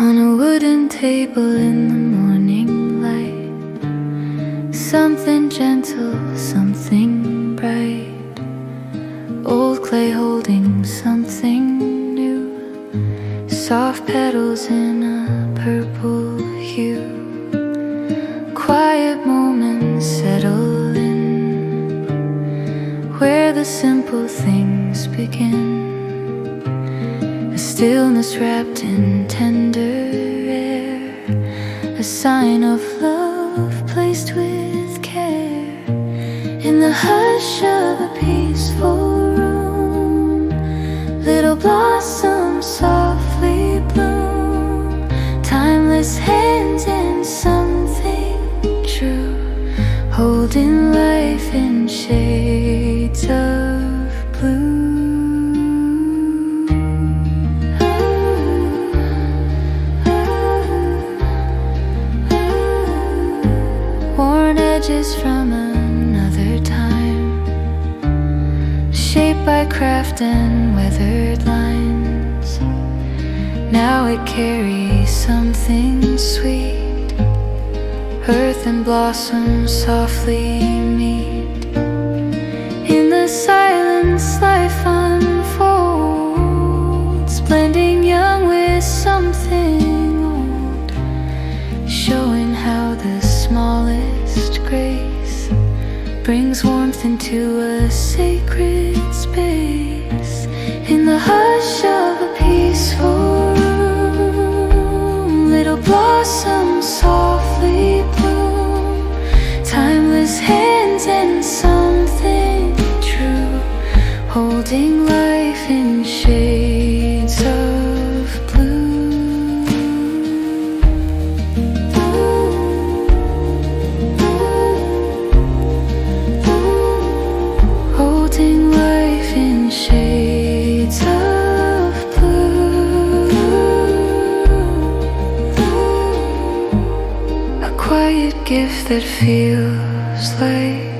on a wooden table in the morning light. Something gentle, something bright. Old clay holding something new. Soft petals in a purple hue. Quiet moments settle in, where the simple things begin. A stillness wrapped in tender air, a sign of love placed with care. In the hush of a peaceful room, little blossoms softly bloom. Timeless hands in something true, holding life in shades of blue. Worn edges from another time, shaped by craft and weathered lines. Now it carries something sweet. Earth and blossom softly meet. In the silence life unfolds, blending young with something old, showing how the smallest grace brings warmth into a sacred space. In the hush of a peaceful room, little blossoms softly bloom. Timeless hands and something true, holding life in shades of blue. Holding life in shades of blue. A quiet gift that feels like